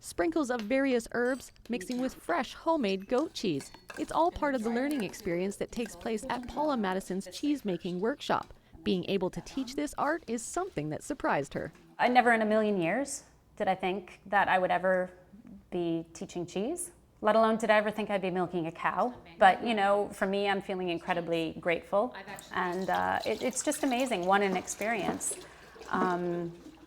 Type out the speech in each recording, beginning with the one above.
Sprinkles of various herbs, mixing with fresh homemade goat cheese. It's all part of the learning experience that takes place at Paula Maddison's cheese-making workshop. Being able to teach this art is something that surprised her. I never in a million years did I think that I would ever be teaching cheese, let alone did I ever think I'd be milking a cow. But you know, for me, I'm feeling incredibly grateful, and it's just amazing, one, an experience.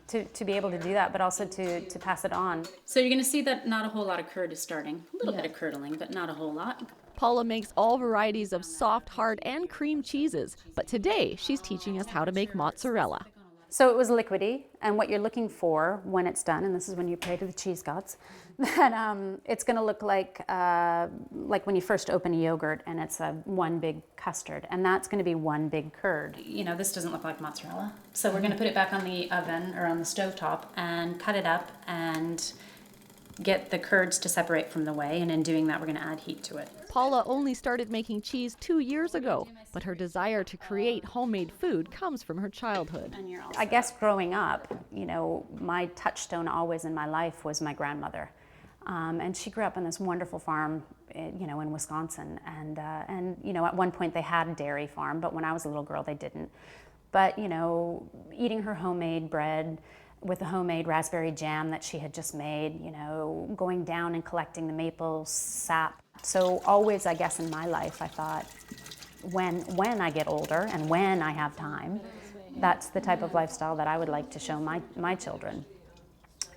To be able to do that, but also to pass it on. So you're going to see that not a whole lot of curd is starting. A little bit of curdling, but not a whole lot. Paula makes all varieties of soft, hard, and cream cheeses, but today she's teaching us how to make mozzarella. So it was liquidy, and what you're looking for when it's done, and this is when you pray to the cheese gods, that it's going to look like when you first open a yogurt and it's one big custard, and that's going to be one big curd. You know, this doesn't look like mozzarella. So we're going to put it back on the oven or on the stovetop and cut it up and get the curds to separate from the whey, and in doing that we're going to add heat to it. Paula only started making cheese 2 years ago, but her desire to create homemade food comes from her childhood. I guess growing up, you know, my touchstone always in my life was my grandmother. And she grew up on this wonderful farm, you know, in Wisconsin. And you know, at one point they had a dairy farm, but when I was a little girl, they didn't. But, you know, eating her homemade bread with the homemade raspberry jam that she had just made, you know, going down and collecting the maple sap. So always, I guess, in my life, I thought, when I get older and when I have time, that's the type of lifestyle that I would like to show my children.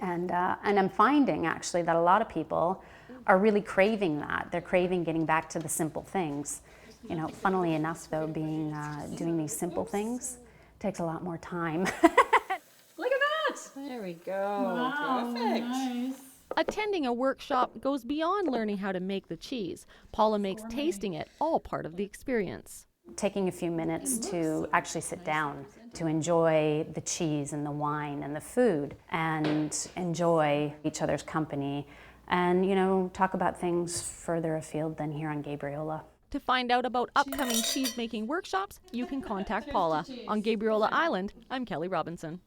And I'm finding, actually, that a lot of people are really craving that. They're craving getting back to the simple things. You know, funnily enough, though, doing these simple things takes a lot more time. Look at that! There we go. Wow, Perfect. nice. Attending a workshop goes beyond learning how to make the cheese. Paula makes tasting it all part of the experience. Taking a few minutes to actually sit down, to enjoy the cheese and the wine and the food, and enjoy each other's company, and, you know, talk about things further afield than here on Gabriola. To find out about upcoming cheese-making workshops, you can contact Paula. On Gabriola Island, I'm Kelly Robinson.